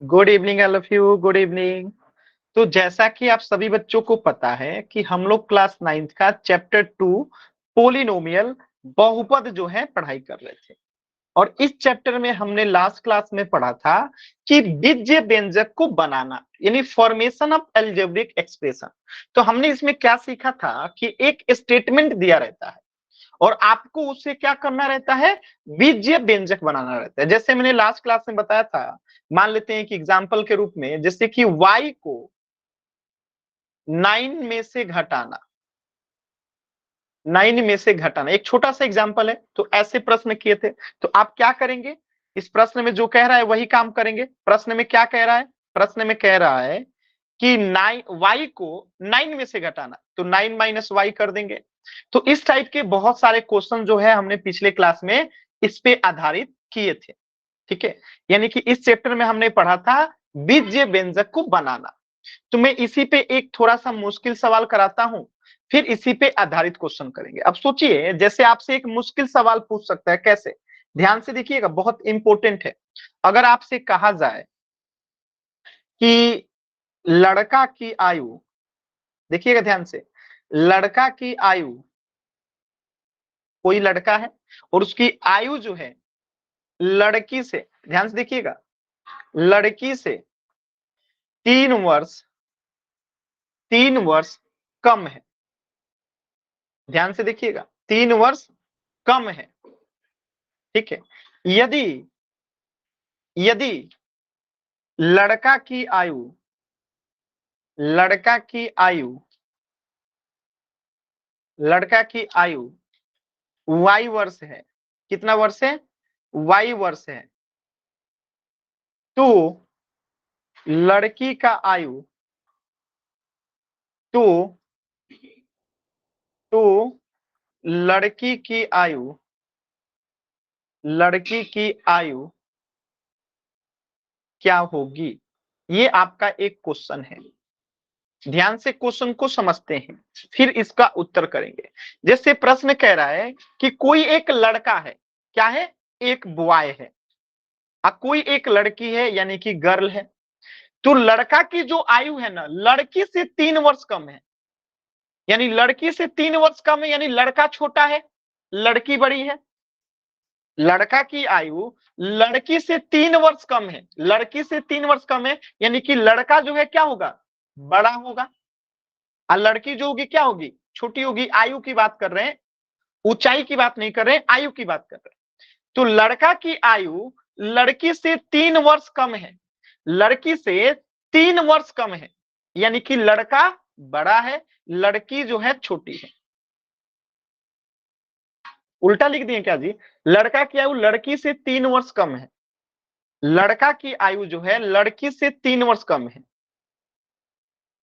Good evening all of you, good evening. तो जैसा कि आप सभी बच्चों को पता है कि हम लोग क्लास 9th का चैप्टर 2 पोलिनोमियल बहुपद जो है पढ़ाई कर रहे थे। और इस चैप्टर में हमने लास्ट क्लास में पढ़ा था कि बीजीय व्यंजक को बनाना यानी फॉर्मेशन ऑफ अलजेब्रिक एक्सप्रेशन। तो हमने इसमें क्या सीखा था कि एक स्टेटमेंट दिया रहता है और आपको उससे क्या करना रहता है, बीजीय व्यंजक बनाना रहता है। जैसे मैंने लास्ट क्लास में बताया था, मान लेते हैं कि एग्जाम्पल के रूप में जैसे कि y को 9 में से घटाना, 9 में से घटाना एक छोटा सा एग्जाम्पल है। तो ऐसे प्रश्न किए थे, तो आप क्या करेंगे, इस प्रश्न में जो कह रहा है वही काम करेंगे। प्रश्न में क्या कह रहा है, प्रश्न में कह रहा है कि 9 y को 9 में से घटाना, तो 9 माइनस वाई कर देंगे। तो इस टाइप के बहुत सारे क्वेश्चन जो है हमने पिछले क्लास में इस पे आधारित किए थे। ठीक है, यानी कि इस चैप्टर में हमने पढ़ा था बीजीय व्यंजक को बनाना। तो मैं इसी पे एक थोड़ा सा मुश्किल सवाल कराता हूं, फिर इसी पे आधारित क्वेश्चन करेंगे। अब सोचिए, जैसे आपसे एक मुश्किल सवाल पूछ सकता है, कैसे, ध्यान से देखिएगा, बहुत इंपॉर्टेंट है। अगर आपसे कहा जाए कि लड़का की आयु, देखिएगा ध्यान से, लड़का की आयु, कोई लड़का है और उसकी आयु जो है लड़की से, ध्यान से देखिएगा, लड़की से 3 वर्ष 3 वर्ष कम है। ध्यान से देखिएगा, 3 वर्ष कम है। ठीक है, यदि यदि लड़का की आयु, लड़का की आयु लड़का की आयु y वर्ष है, कितना वर्ष है, y वर्ष है, तो लड़की का आयु, तो तो लड़की की आयु, लड़की की आयु क्या होगी, ये आपका एक क्वेश्चन है। ध्यान से क्वेश्चन को समझते हैं, फिर इसका उत्तर करेंगे। जैसे प्रश्न कह रहा है कि कोई एक लड़का है, क्या है, एक बॉय है, और कोई एक लड़की है यानी कि गर्ल है। तो लड़का की जो आयु है ना, लड़की से 3 वर्ष कम है, यानी लड़की से 3 वर्ष कम है, यानी लड़का छोटा है, लड़की बड़ी है। लड़का की आयु लड़की से 3 वर्ष कम है, लड़की से 3 वर्ष कम है, यानी कि लड़का जो है क्या होगा, बड़ा होगा, और लड़की जो होगी क्या होगी, छोटी होगी। आयु की बात कर रहे हैं, ऊंचाई की बात नहीं कर रहे हैं, आयु की बात कर रहे हैं। तो लड़का की आयु लड़की से 3 वर्ष कम है, लड़की से 3 वर्ष कम है, यानी कि लड़का बड़ा है, लड़की जो है छोटी है। उल्टा लिख दिए क्या जी, लड़का की आयु लड़की से 3 वर्ष कम है, लड़का की आयु जो है लड़की से 3 वर्ष कम है।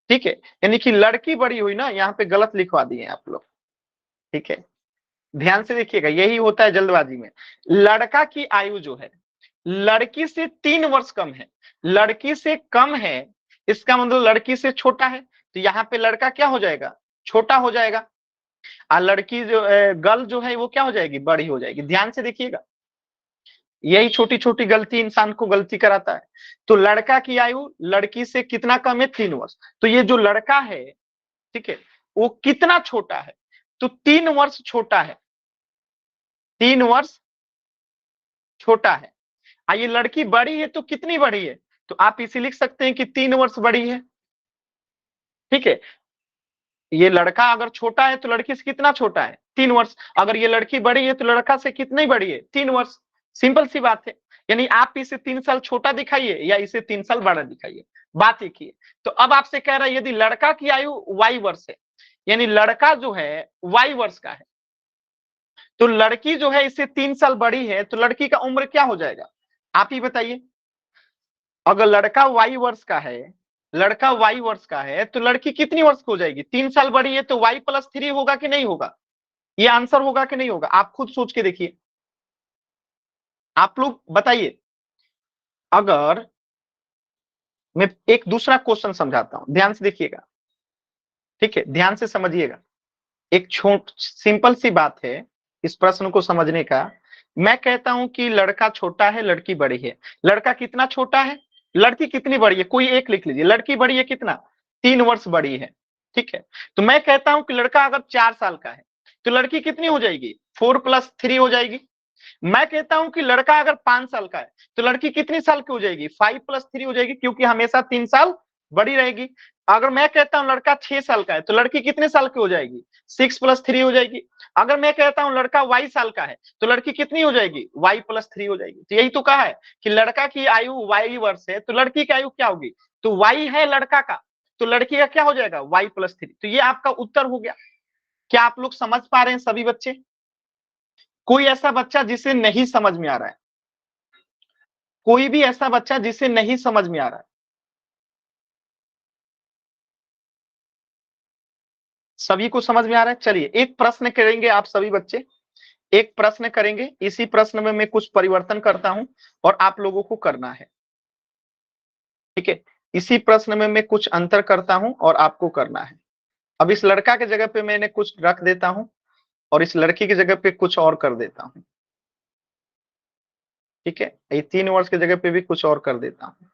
ठीक है, यानी कि लड़की बड़ी हुई ना, यहाँ पे गलत लिखवा दिए आप लोग। ठीक है, ध्यान से देखिएगा, यही होता है जल्दबाजी में। लड़का की आयु जो है लड़की से 3 वर्ष कम है, लड़की से कम है, इसका मतलब लड़की से छोटा है। तो यहाँ पे लड़का क्या हो जाएगा, छोटा हो जाएगा, और लड़की जो गर्ल जो है वो क्या हो जाएगी, बड़ी हो जाएगी। ध्यान से देखिएगा, यही छोटी छोटी गलती इंसान को गलती कराता है। तो लड़का की आयु लड़की से कितना कम है, 3 वर्ष। तो ये जो लड़का है, ठीक है, वो कितना छोटा है, तो 3 वर्ष छोटा है, 3 वर्ष छोटा है। ये लड़की बड़ी है, तो कितनी बड़ी है, तो आप इसे लिख सकते हैं कि 3 वर्ष बड़ी है। ठीक है, ये लड़का अगर छोटा है तो लड़की से कितना छोटा है, 3 वर्ष। अगर ये लड़की बड़ी है तो लड़का से कितनी बड़ी है, 3 वर्ष। सिंपल सी बात है, यानी आप इसे 3 साल छोटा दिखाइए या इसे 3 साल बड़ा दिखाइए, बात एक ही है। तो अब आपसे कह रहा है यदि लड़का की आयु y वर्ष है, यानी लड़का जो है y वर्ष का है, तो लड़की जो है इससे 3 साल बड़ी है, तो लड़की का उम्र क्या हो जाएगा, आप ही बताइए। अगर लड़का y वर्ष का है, लड़का y वर्ष का है, तो लड़की कितनी वर्ष की हो जाएगी, 3 साल बड़ी है, तो y+3 होगा कि नहीं होगा, ये आंसर होगा कि नहीं होगा, आप खुद सोच के देखिए, आप लोग बताइए। अगर मैं एक दूसरा क्वेश्चन समझाता हूं, ध्यान से देखिएगा, ठीक है, ध्यान से समझिएगा। एक छोट सिंपल सी बात है इस प्रश्न को समझने का। मैं कहता हूं कि लड़का छोटा है, लड़की बड़ी है। लड़का कितना छोटा है, लड़की कितनी बड़ी है, कोई एक लिख लीजिए, लड़की बड़ी है कितना, 3 वर्ष बड़ी है, ठीक है। तो मैं कहता हूं कि लड़का अगर 4 साल का है तो लड़की कितनी हो जाएगी, 4 + 3 हो जाएगी। मैं कहता हूं कि लड़का अगर 5 साल का है तो लड़की कितनी साल की हो जाएगी, 5 + 3 हो जाएगी, क्योंकि हमेशा 3 साल बड़ी रहेगी। अगर मैं कहता हूं लड़का 6 साल का है तो लड़की कितने साल की हो जाएगी, 6 + 3 हो जाएगी। अगर मैं कहता हूं लड़का y साल का है तो लड़की कितनी हो जाएगी, y + 3 हो जाएगी। तो यही तो कहा है कि लड़का की आयु y वर्ष है तो लड़की की आयु क्या होगी, तो y है लड़का का, तो लड़की का क्या हो जाएगा, y + 3। तो ये आपका उत्तर हो गया। क्या आप लोग समझ पा रहे हैं सभी बच्चे, कोई ऐसा बच्चा जिसे नहीं समझ में आ रहा है, कोई भी ऐसा बच्चा जिसे नहीं समझ में आ रहा है? सभी को समझ में आ रहा है। चलिए एक प्रश्न करेंगे आप सभी बच्चे, एक प्रश्न करेंगे, इसी प्रश्न में मैं कुछ परिवर्तन करता हूं और आप लोगों को करना है, ठीक है। इसी प्रश्न में मैं कुछ अंतर करता हूं और आपको करना है। अब इस लड़का के जगह पे मैंने कुछ रख देता हूं और इस लड़की की जगह पे कुछ और कर देता हूं, ठीक है। ये 3 वर्ष की जगह पे भी कुछ और कर देता हूं,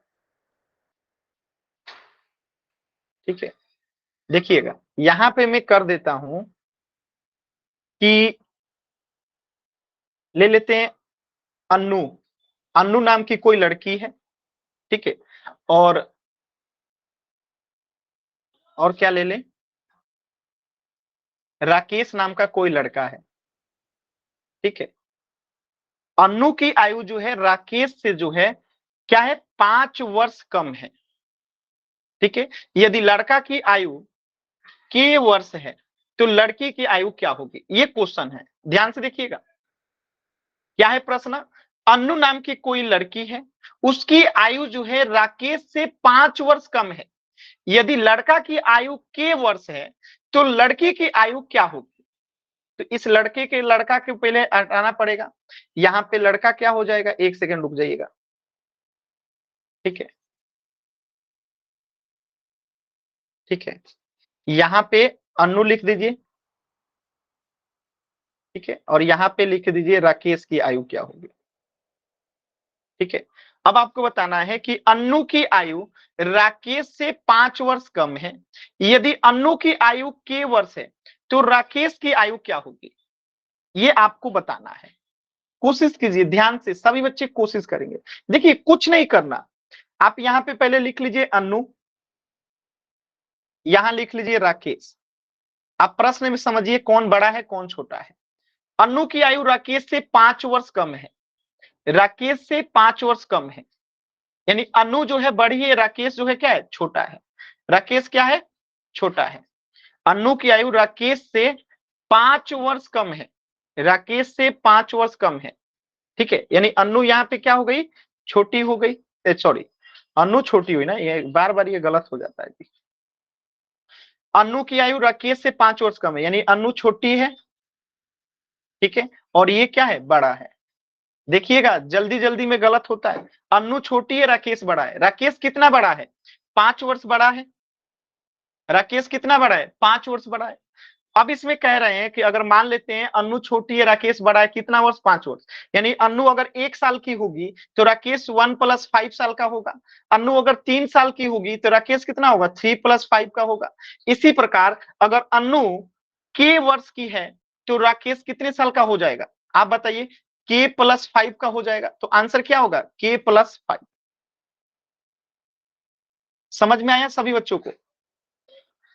ठीक है। देखिएगा यहां पे मैं कर देता हूं कि ले लेते हैं अन्नू, अन्नू नाम की कोई लड़की है, ठीक है। और क्या ले लें, राकेश नाम का कोई लड़का है, ठीक है। अन्नू की आयु जो है राकेश से जो है क्या है, 5 वर्ष कम है, ठीक है। यदि लड़का की आयु के वर्ष है तो लड़की की आयु क्या होगी, ये क्वेश्चन है, ध्यान से देखिएगा। क्या है प्रश्न, अन्नू नाम की कोई लड़की है, उसकी आयु जो है राकेश से 5 वर्ष कम है। यदि लड़का की आयु के वर्ष है तो लड़की की आयु क्या होगी, तो इस लड़के के लड़का के पहले हटाना पड़ेगा। यहां पे लड़का क्या हो जाएगा, 1 सेकंड रुक जाइएगा, ठीक है, ठीक है। यहां पे अन्नू लिख दीजिए, ठीक है, और यहां पे लिख दीजिए राकेश की आयु क्या होगी, ठीक है। अब आपको बताना है कि अन्नू की आयु राकेश से 5 वर्ष कम है। यदि अन्नू की आयु के वर्ष है तो राकेश की आयु क्या होगी, ये आपको बताना है। कोशिश कीजिए ध्यान से, सभी बच्चे कोशिश करेंगे। देखिए कुछ नहीं करना, आप यहां पे पहले लिख लीजिए अन्नू, यहां लिख लीजिए राकेश। आप प्रश्न में समझिए कौन बड़ा है कौन छोटा है। अन्नू की आयु राकेश से 5 वर्ष कम है, राकेश से 5 वर्ष कम है, यानी अनु जो है बड़ी है, राकेश जो है क्या है, छोटा है। राकेश क्या है, छोटा है। अनु की आयु राकेश से 5 वर्ष कम है, राकेश से 5 वर्ष कम है, ठीक है। यानी अनु यहाँ पे क्या हो गई, छोटी हो गई, सॉरी अनु छोटी हुई ना, ये बार बार ये गलत हो जाता है जी। अनु की आयु राकेश से 5 वर्ष कम है, यानी अनु छोटी है, ठीक है, और ये क्या है, बड़ा है। देखिएगा जल्दी जल्दी में गलत होता है, अनु छोटी है राकेश बड़ा है। राकेश कितना बड़ा है, 5 वर्ष बड़ा है। राकेश कितना बड़ा है, 5 वर्ष बड़ा है। अब इसमें कह रहे हैं कि अगर मान लेते हैं अनु छोटी है राकेश बड़ा है, कितना वर्ष, 5 वर्ष। यानी अनु अगर 1 साल की होगी तो राकेश 1 + 5 साल का होगा। अनु अगर 3 साल की होगी तो राकेश कितना होगा, 3 + 5 का होगा। इसी प्रकार अगर अनु के वर्ष की है तो राकेश कितने साल का हो जाएगा, आप बताइए, के +5 का हो जाएगा। तो आंसर क्या होगा, के +5। समझ में आया सभी बच्चों को।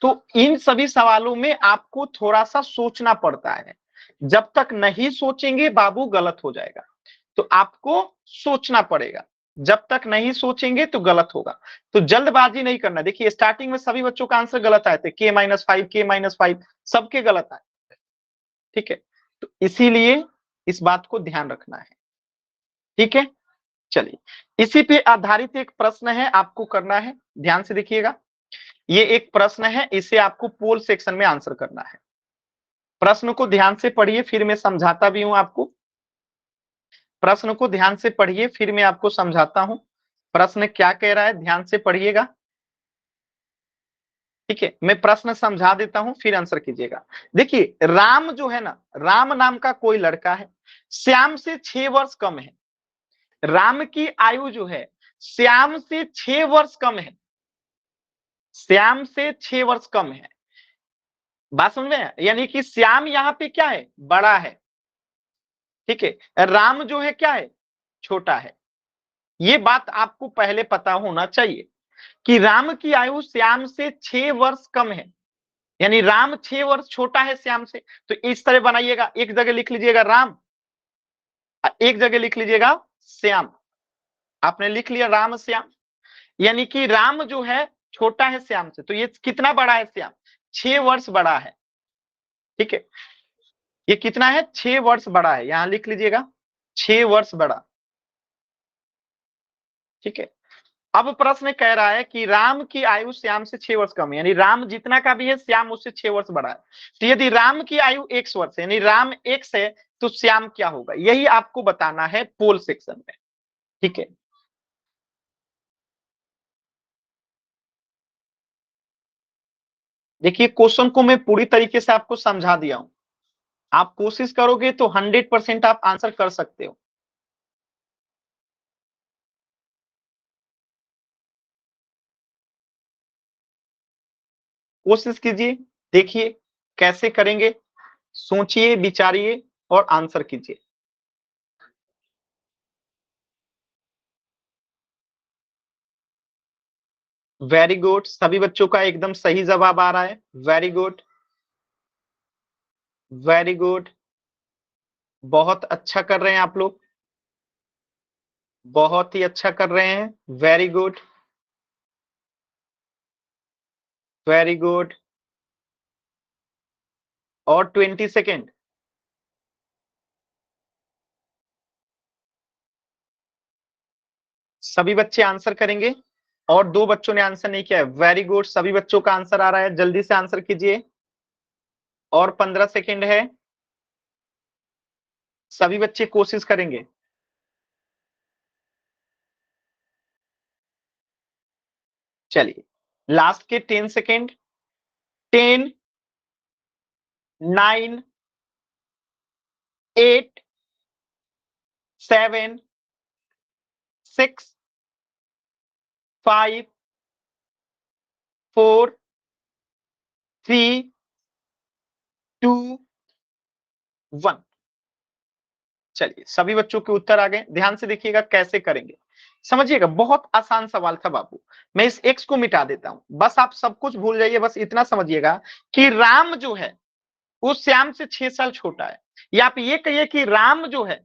तो इन सभी सवालों में आपको थोड़ा सा सोचना पड़ता है, जब तक नहीं सोचेंगे बाबू गलत हो जाएगा। तो आपको सोचना पड़ेगा, जब तक नहीं सोचेंगे तो गलत होगा। तो जल्दबाजी नहीं करना। देखिए स्टार्टिंग में सभी बच्चों का आंसर गलत आए थे, के-5 के-5 सबके गलत आए, ठीक है। तो इसीलिए इस बात को ध्यान रखना है, ठीक है। चलिए इसी पे आधारित एक प्रश्न है, आपको करना है, ध्यान से देखिएगा। ये एक प्रश्न है, इसे आपको पोल सेक्शन में आंसर करना है। प्रश्न को ध्यान से पढ़िए, फिर मैं समझाता भी हूं आपको। प्रश्न को ध्यान से पढ़िए, फिर मैं आपको समझाता हूं प्रश्न क्या कह रहा है, ध्यान से पढ़िएगा, ठीक है। मैं प्रश्न समझा देता हूं फिर आंसर कीजिएगा। देखिए राम जो है ना, राम नाम का कोई लड़का है, श्याम से 6 वर्ष कम है। राम की आयु जो है श्याम से 6 वर्ष कम है, श्याम से 6 वर्ष कम है। बात समझ में? यानी कि श्याम यहाँ पे क्या है? बड़ा है, ठीक है। राम जो है क्या है? छोटा है। ये बात आपको पहले पता होना चाहिए कि राम की आयु श्याम से 6 वर्ष कम है, यानी राम 6 वर्ष छोटा है श्याम से। तो इस तरह बनाइएगा, एक जगह लिख लीजिएगा राम, एक जगह लिख लीजिएगा श्याम। आपने लिख लिया राम श्याम, यानी कि राम जो है छोटा है श्याम से, तो ये कितना बड़ा है श्याम? 6 वर्ष बड़ा है, ठीक है। ये कितना है? 6 वर्ष बड़ा है, यहां लिख लीजिएगा 6 वर्ष बड़ा, ठीक है। अब प्रश्न कह रहा है कि राम की आयु श्याम से 6 वर्ष कम है, यानी राम जितना का भी है श्याम उससे 6 वर्ष बड़ा है। तो यदि राम की आयु 1 वर्ष है, यानी राम 1 है, तो श्याम क्या होगा? यही आपको बताना है पोल सेक्शन में, ठीक है। देखिए क्वेश्चन को मैं पूरी तरीके से आपको समझा दिया हूं, आप कोशिश करोगे तो 100% आप आंसर कर सकते हो। कोशिश कीजिए, देखिए कैसे करेंगे, सोचिए, विचारिए और आंसर कीजिए। वेरी गुड, सभी बच्चों का एकदम सही जवाब आ रहा है। वेरी गुड, वेरी गुड, बहुत अच्छा कर रहे हैं आप लोग, बहुत ही अच्छा कर रहे हैं। Very good, very good. और 20 सेकेंड। सभी बच्चे आंसर करेंगे, और 2 बच्चों ने आंसर नहीं किया है। वेरी गुड, सभी बच्चों का आंसर आ रहा है, जल्दी से आंसर कीजिए। और 15 सेकेंड है, सभी बच्चे कोशिश करेंगे। चलिए लास्ट के 10 सेकेंड। 10, 9, 8, 7, 6, 5, 4, 3, 2, 1। चलिए सभी बच्चों के उत्तर आ गए। ध्यान से देखिएगा कैसे करेंगे, समझिएगा। बहुत आसान सवाल था बाबू। मैं इस एक्स को मिटा देता हूं, बस आप सब कुछ भूल जाइए, बस इतना समझिएगा कि राम जो है वो श्याम से 6 साल छोटा है। या आप ये कहिए कि राम जो है,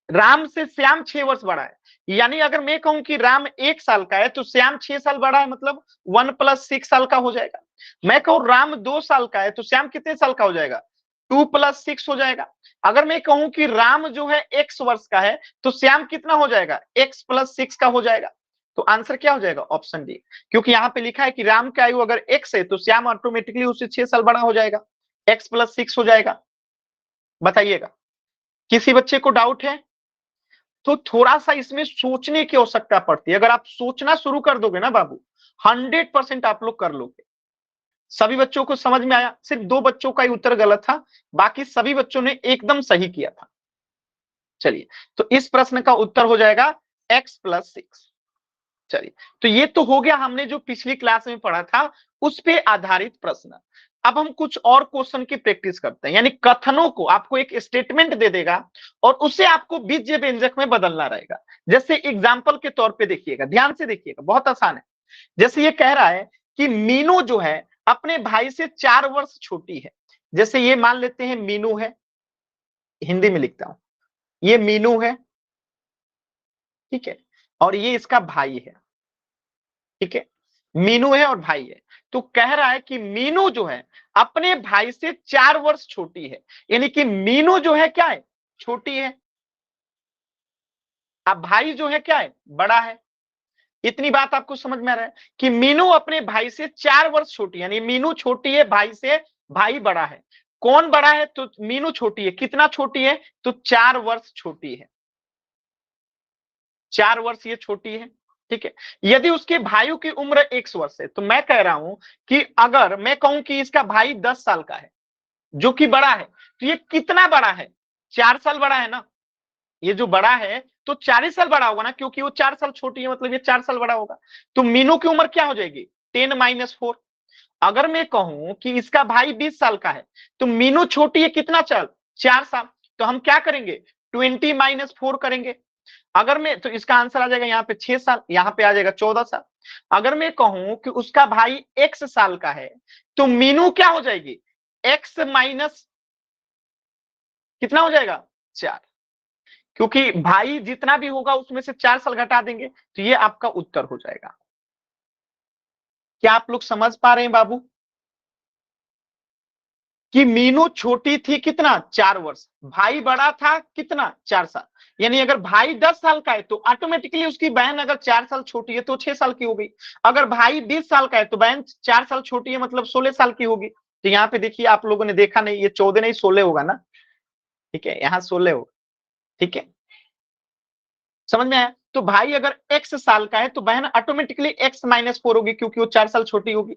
राम से श्याम 6 वर्ष बड़ा है। यानी अगर मैं कहूं कि राम 1 साल का है तो श्याम 6 साल बड़ा है, मतलब 1 + 6 साल का हो जाएगा। मैं कहूं राम 2 साल का है तो श्याम कितने साल का हो जाएगा? 2 + 6 हो जाएगा। अगर मैं कहूं कि राम जो है x वर्ष का है तो श्याम कितना हो जाएगा? x + 6 का हो जाएगा। तो आंसर क्या हो जाएगा? Option D. क्योंकि यहाँ पे लिखा है कि राम की आयु अगर x है तो श्याम ऑटोमेटिकली उससे 6 साल बड़ा हो जाएगा, x + 6 हो जाएगा। बताइएगा, किसी बच्चे को डाउट है? तो थोड़ा सा इसमें सोचने की आवश्यकता पड़ती है। अगर आप सोचना शुरू कर दोगे ना बाबू, 100% आप लोग कर लोगे। सभी बच्चों को समझ में आया? सिर्फ 2 बच्चों का ही उत्तर गलत था, बाकी सभी बच्चों ने एकदम सही किया था। चलिए, तो इस प्रश्न का उत्तर हो जाएगा x + 6। चलिए, तो ये तो हो गया हमने जो पिछली क्लास में पढ़ा था उस पे आधारित प्रश्न। अब हम कुछ और क्वेश्चन की प्रैक्टिस करते हैं, यानी कथनों को, आपको एक स्टेटमेंट दे देगा और उसे आपको बीज व्यंजक में बदलना रहेगा। जैसे एग्जाम्पल के तौर पे देखिएगा, ध्यान से देखिएगा, बहुत आसान है। जैसे ये कह रहा है कि मीनू जो है अपने भाई से 4 वर्ष छोटी है। जैसे ये मान लेते हैं मीनू है, हिंदी में लिखता हूं, ये मीनू है, ठीक है, और ये इसका भाई है, ठीक है। मीनू है और भाई है। तो कह रहा है कि मीनू जो है अपने भाई से 4 वर्ष छोटी है, यानी कि मीनू जो है क्या है? छोटी है। अब भाई जो है क्या है? बड़ा है। इतनी बात आपको समझ में आ रहा है कि मीनू अपने भाई से 4 वर्ष छोटी है, यानी मीनू छोटी है भाई से, भाई बड़ा है। कौन बड़ा है? तो मीनू छोटी है। कितना छोटी है? तो 4 वर्ष छोटी है, 4 वर्ष ये छोटी है, ठीक है। यदि उसके भाइयों की उम्र 1 वर्ष है, तो मैं कह रहा हूं कि अगर मैं कहूं कि इसका भाई 10 साल का है जो कि बड़ा है, तो ये कितना बड़ा है? 4 साल बड़ा है ना। ये जो बड़ा है तो 4 ही साल बड़ा होगा ना, क्योंकि वो 4 साल छोटी है, मतलब ये 4 साल बड़ा होगा। तो मीनू की उम्र क्या हो जाएगी? 10-4। अगर मैं कहूं कि इसका भाई 20 साल का है, तो मीनू छोटी है कितना साल? 4 साल। तो हम क्या करेंगे? 20-4 करेंगे। अगर मैं, तो इसका आंसर आ जाएगा यहाँ पे 6 साल, यहाँ पे आ जाएगा 14 साल। अगर मैं कहूं कि उसका भाई x साल का है, तो मीनू क्या हो जाएगी? x माइनस कितना हो जाएगा? 4। क्योंकि भाई जितना भी होगा उसमें से 4 साल घटा देंगे, तो ये आपका उत्तर हो जाएगा। क्या आप लोग समझ पा रहे हैं बाबू कि मीनू छोटी थी कितना? 4 वर्ष। भाई बड़ा था कितना? 4 साल। यानी अगर भाई 10 साल का है तो ऑटोमेटिकली उसकी बहन अगर 4 साल छोटी है तो 6 साल की हो गई। अगर भाई 20 साल का है तो बहन 4 साल छोटी है, मतलब 16 साल की होगी। तो यहाँ पे देखिए, आप लोगों ने देखा नहीं, ये 14 नहीं 16 होगा ना। ठीक है, यहाँ 16 होगा। ठीक है, समझ में आया? तो भाई अगर x साल का है तो बहन ऑटोमेटिकली x-4 होगी, क्योंकि वो 4 साल छोटी होगी।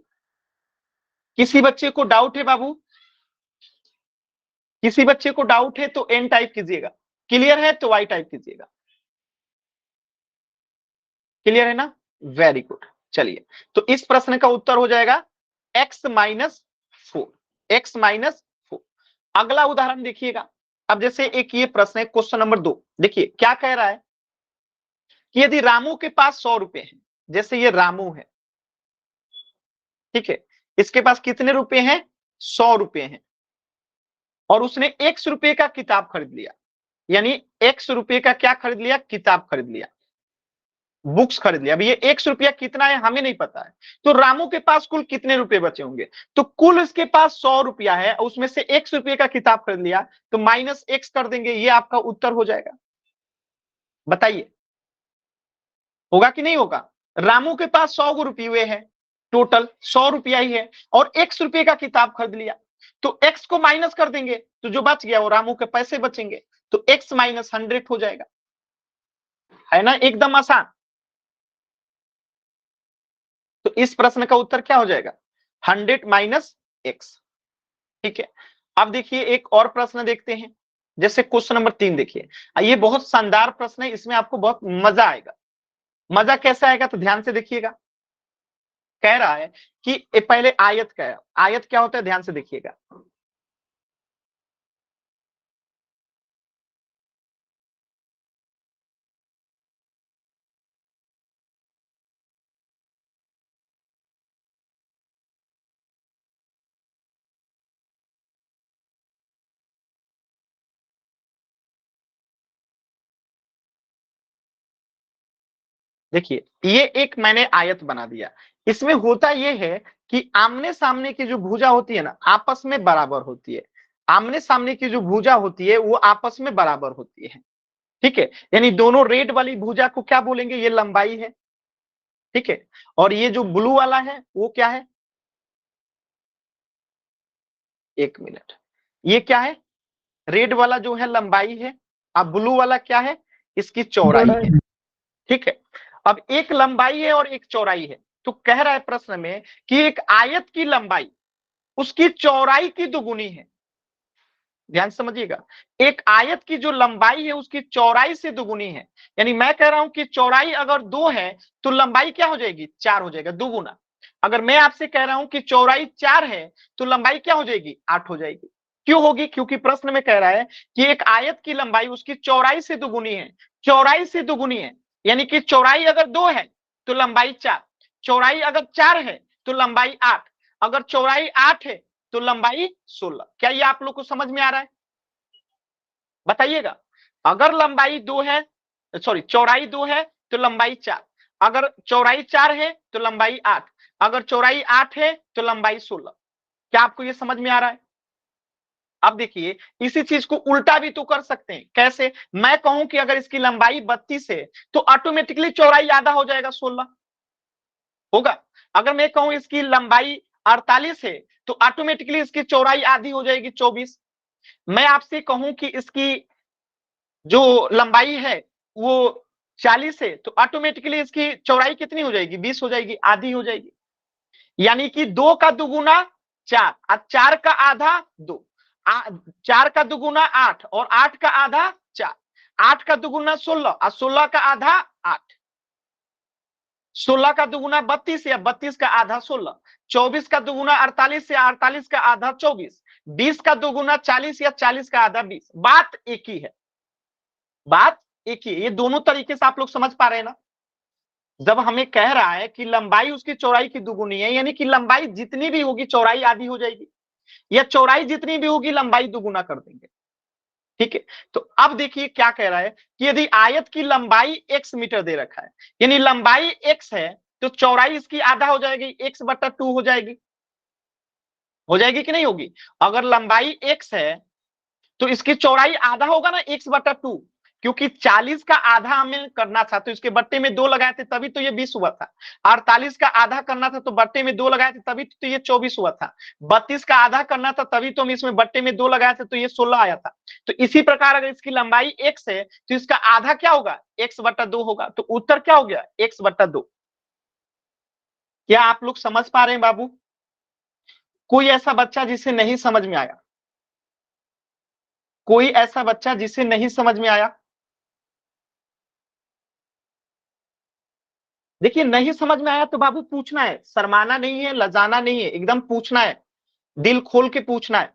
किसी बच्चे को डाउट है बाबू? किसी बच्चे को डाउट है तो n टाइप कीजिएगा, क्लियर है तो y टाइप कीजिएगा। क्लियर है ना? Very good. चलिए, तो इस प्रश्न का उत्तर हो जाएगा x-4। x-4। अगला उदाहरण देखिएगा। अब जैसे एक ये प्रश्न है, क्वेश्चन नंबर 2, देखिए क्या कह रहा है कि यदि रामू के पास 100 रुपए हैं, जैसे ये रामू है, ठीक है, इसके पास कितने रुपए हैं? 100 रुपए हैं, और उसने x रुपए का किताब खरीद लिया। यानी x रुपए का क्या खरीद लिया? किताब खरीद लिया, बुक्स खरीद लिया। अब ये x रुपया कितना है हमें नहीं पता है, तो रामू के पास कुल कितने रुपए बचे होंगे? तो कुल इसके पास 100 रुपया है, उसमें से x रुपए का किताब खरीद लिया, तो -x कर देंगे, ये आपका उत्तर हो जाएगा। बताइए होगा कि नहीं होगा? रामू के पास 100 गो रुपये है, टोटल 100 रुपया ही है, और x रुपए का किताब खरीद लिया, तो x को माइनस कर देंगे, तो जो बच गया वो रामू के पैसे बचेंगे, तो x -100 हो जाएगा। है ना एकदम आसान? तो इस प्रश्न का उत्तर क्या हो जाएगा? 100 - x। ठीक है, अब देखिए एक और प्रश्न देखते हैं। जैसे क्वेश्चन नंबर 3 देखिए, ये बहुत शानदार प्रश्न है, इसमें आपको बहुत मजा आएगा। मजा कैसे आएगा? तो ध्यान से देखिएगा। कह रहा है कि पहले आयत का है, आयत क्या होता है ध्यान से देखिएगा। देखिए ये एक मैंने आयत बना दिया। इसमें होता ये है कि आमने सामने की जो भुजा होती है ना, आपस में बराबर होती है। आमने सामने की जो भुजा होती है वो आपस में बराबर होती है। ठीक है, यानी दोनों रेड वाली भुजा को क्या बोलेंगे? ये लंबाई है। ठीक है, और ये जो ब्लू वाला है वो क्या है? 1 मिनट। ये क्या है? रेड वाला जो है लंबाई है, अब ब्लू वाला क्या है? इसकी चौड़ाई है। ठीक है, अब एक लंबाई है और एक चौड़ाई है, तो कह रहा है प्रश्न में कि एक आयत की लंबाई उसकी चौड़ाई की दुगुनी है। ध्यान समझिएगा, एक आयत की जो लंबाई है उसकी चौड़ाई से दुगुनी है। यानी मैं कह रहा हूं कि चौड़ाई अगर 2 है तो लंबाई क्या हो जाएगी? 4 हो जाएगा, दुगुना। अगर मैं आपसे कह रहा हूं कि चौड़ाई 4 है तो लंबाई क्या हो जाएगी? 8 हो जाएगी। क्यों होगी? क्योंकि प्रश्न में कह रहा है कि एक आयत की लंबाई उसकी चौड़ाई से दुगुनी है। चौड़ाई से दुगुनी है, यानी कि चौड़ाई अगर 2 है तो लंबाई 4, चौड़ाई अगर 4 है तो लंबाई 8, अगर चौड़ाई 8 है तो लंबाई 16। क्या ये आप लोग को समझ में आ रहा है? बताइएगा। अगर लंबाई 2 है, सॉरी चौड़ाई 2 है तो लंबाई 4, अगर चौड़ाई 4 है तो लंबाई 8, अगर चौड़ाई 8 है तो लंबाई 16। क्या आपको ये समझ में आ रहा है? अब देखिए, इसी चीज को उल्टा भी तो कर सकते हैं। कैसे? मैं कहूं कि अगर इसकी लंबाई 32 है तो ऑटोमेटिकली चौड़ाई आधा हो जाएगा, 16 होगा। अगर मैं कहूं इसकी लंबाई 48 है तो ऑटोमेटिकली इसकी चौड़ाई आधी हो जाएगी, 24। मैं आपसे कहूं कि इसकी जो लंबाई है वो 40 है तो ऑटोमेटिकली इसकी चौड़ाई कितनी हो जाएगी? 20 हो जाएगी, आधी हो जाएगी। यानी कि 2 का दुगुना 4 और 4 का आधा 2, 4 का दुगुना 8 और 8 का आधा 4। 8 का दुगुना 16 और 16 का आधा 8, 16 का दुगुना 32 या 32 का आधा 16, 24 का दुगुना 48 या 48 का आधा 24, 20 का दुगुना 40 या 40 का आधा 20। बात एक ही है, बात एक ही है। ये दोनों तरीके से आप लोग समझ पा रहे हैं ना। जब हमें कह रहा है कि लंबाई उसकी चौड़ाई की दुगुनी है, यानी कि लंबाई जितनी भी होगी चौड़ाई आधी हो जाएगी, या चौड़ाई जितनी भी होगी लंबाई दुगुना कर देंगे। ठीक है, तो अब देखिए क्या कह रहा है कि यदि आयत की लंबाई x मीटर दे रखा है, यानी लंबाई x है, तो चौड़ाई इसकी आधा हो जाएगी, x/2 हो जाएगी कि नहीं होगी। अगर लंबाई x है तो इसकी चौड़ाई आधा होगा ना x/2, क्योंकि 40 का आधा हमें करना था तो इसके बट्टे में 2 लगाए थे तभी तो ये 20 हुआ था। 48 का आधा करना था तो बट्टे में 2 लगाए थे तभी तो ये 24 हुआ था। 32 का आधा करना था तभी तो हम इसमें बट्टे में 2 लगाए थे तो ये 16 आया था। तो इसी प्रकार अगर इसकी लंबाई x है तो इसका आधा क्या होगा, x/2 होगा। तो उत्तर क्या हो गया, x/2। क्या आप लोग समझ पा रहे हैं बाबू? कोई ऐसा बच्चा जिसे नहीं समझ में आया? कोई ऐसा बच्चा जिसे नहीं समझ में आया? देखिए, नहीं समझ में आया तो बाबू पूछना है, शर्माना नहीं है, लजाना नहीं है, एकदम पूछना है, दिल खोल के पूछना है,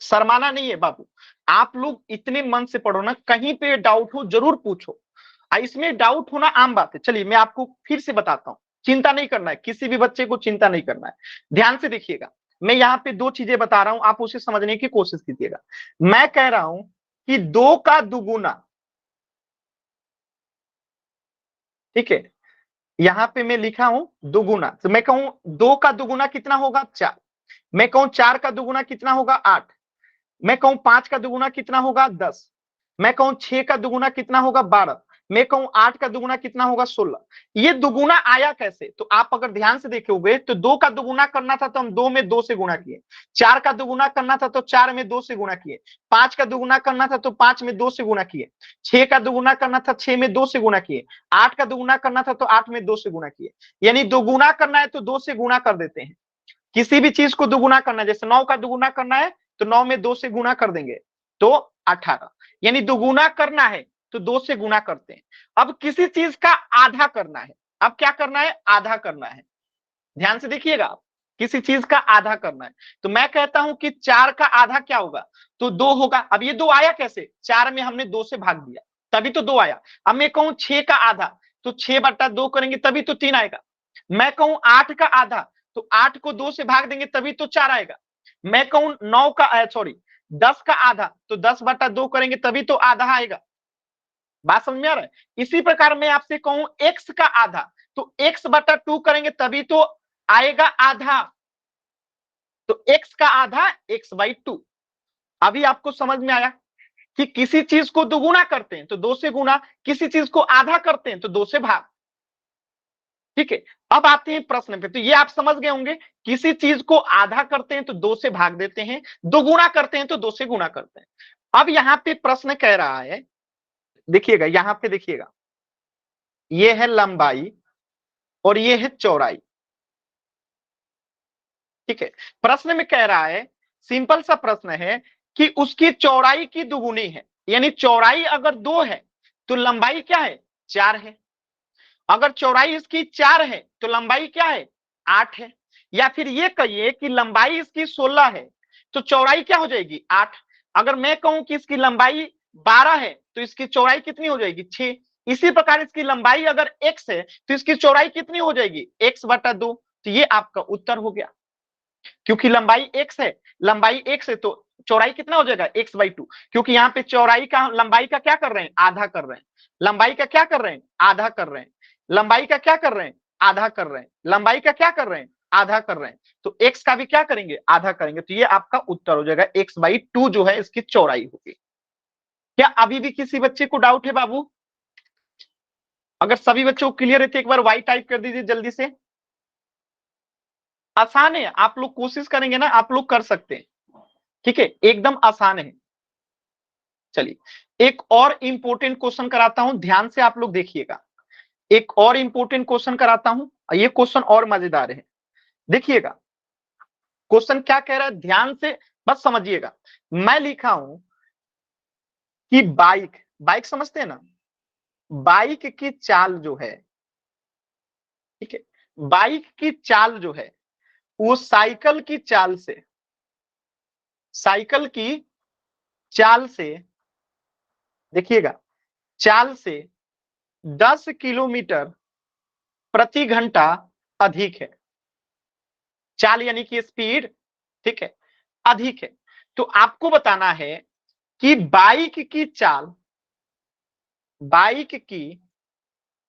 शर्माना नहीं है बाबू। आप लोग इतने मन से पढ़ो ना, कहीं पे डाउट हो जरूर पूछो। इसमें डाउट होना आम बात है। चलिए मैं आपको फिर से बताता हूं, चिंता नहीं करना है, किसी भी बच्चे को चिंता नहीं करना है। ध्यान से देखिएगा, मैं यहाँ पे 2 चीजें बता रहा हूं, आप उसे समझने की कोशिश कीजिएगा। मैं कह रहा हूं कि 2 का दुगुना, ठीक है, यहां पे मैं लिखा हूं दुगुना, तो मैं कहूं 2 का दुगुना कितना होगा 4, मैं कहूं 4 का दुगुना कितना होगा 8, मैं कहूं 5 का दुगुना कितना होगा 10, मैं कहूं 6 का दुगुना कितना होगा 12, मैं कहूं 8 का दुगुना कितना होगा 16। ये दुगुना आया कैसे, तो आप अगर ध्यान से देखोगे तो 2 का दुगुना करना था तो हम 2 में 2 से गुणा किए, 4 का दुगुना करना था तो 4 में 2 से गुणा किए, 5 का दुगुना करना था तो 5 में 2 से गुणा किए, 6 का दुगुना करना था 6 में 2 से गुणा किए, 8 का दुगुना करना था तो 8 में 2 से गुणा किए। यानी दुगुना करना है तो 2 से गुणा कर देते हैं। किसी भी चीज को दुगुना करना है, जैसे 9 का दुगुना करना है तो 9 में 2 से गुणा कर देंगे तो 18। यानी दुगुना करना है तो 2 से गुणा करते हैं। अब किसी चीज का आधा करना है, अब क्या करना है, आधा करना है। ध्यान से देखिएगा आप, किसी चीज का आधा करना है तो मैं कहता हूं कि 4 का आधा क्या होगा, तो 2 होगा। अब ये 2 आया कैसे, 4 में हमने 2 से भाग दिया तभी तो 2 आया। अब मैं कहूं 6 का आधा, तो 6/2 करेंगे तभी तो 3 आएगा। मैं कहूं 8 का आधा, तो 8 को 2 से भाग देंगे तभी तो 4 आएगा। मैं कहूं 9 का सॉरी 10 का आधा, तो 10/2 करेंगे तभी तो आधा आएगा। बात समझ में आ रहा है? इसी प्रकार मैं आपसे कहूं x का आधा, तो x/2 करेंगे तभी तो आएगा आधा। तो x का आधा x/2। अभी आपको समझ में आया कि किसी चीज को दुगुना करते हैं तो 2 से गुना, किसी चीज को आधा करते हैं तो 2 से भाग। ठीक है, अब आते हैं प्रश्न पे। तो ये आप समझ गए होंगे, किसी चीज को आधा करते हैं तो 2 से भाग देते हैं, दोगुना करते हैं तो 2 से गुणा करते हैं। अब यहां पे प्रश्न कह रहा है, देखिएगा यहां पे देखिएगा, ये है लंबाई और ये है चौड़ाई। ठीक है, प्रश्न में कह रहा है, सिंपल सा प्रश्न है कि उसकी चौड़ाई की दुगुनी है, यानी चौड़ाई अगर 2 है तो लंबाई क्या है 4 है। अगर चौड़ाई इसकी 4 है तो लंबाई क्या है 8 है। या फिर ये कहिए कि लंबाई इसकी 16 है तो चौड़ाई क्या हो जाएगी 8। अगर मैं कहूं कि इसकी लंबाई 12 है तो इसकी चौड़ाई कितनी हो जाएगी 6। इसी प्रकार इसकी लंबाई अगर x है तो इसकी चौड़ाई कितनी हो जाएगी x/2। तो ये आपका उत्तर हो गया, क्योंकि लंबाई x है, लंबाई x है तो चौड़ाई कितना हो जाएगा x/2। क्योंकि यहाँ पे चौड़ाई का लंबाई का क्या कर रहे हैं आधा कर रहे हैं, लंबाई का क्या कर रहे हैं आधा कर रहे हैं, लंबाई का क्या कर रहे हैं आधा कर रहे हैं, लंबाई का क्या कर रहे हैं आधा कर रहे हैं। तो x का भी क्या करेंगे आधा करेंगे। तो ये आपका उत्तर हो जाएगा x/2 जो है इसकी चौड़ाई होगी। क्या अभी भी किसी बच्चे को डाउट है बाबू? अगर सभी बच्चों को क्लियर है तो एक बार y टाइप कर दीजिए जल्दी से। आसान है, आप लोग कोशिश करेंगे ना आप लोग कर सकते हैं। ठीक है, एकदम आसान है। चलिए एक और इंपॉर्टेंट क्वेश्चन कराता हूं, ध्यान से आप लोग देखिएगा। एक और इंपॉर्टेंट क्वेश्चन कराता हूं, ये क्वेश्चन और मजेदार है। देखिएगा क्वेश्चन क्या कह रहा है, ध्यान से बस समझिएगा। मैं लिखा हूं कि बाइक बाइक समझते हैं ना, बाइक की चाल जो है, ठीक है, बाइक की चाल जो है वो साइकिल की चाल से, साइकिल की चाल से, देखिएगा, चाल से 10 किलोमीटर प्रति घंटा अधिक है। चाल यानी कि स्पीड, ठीक है, अधिक है। तो आपको बताना है कि बाइक की चाल, बाइक की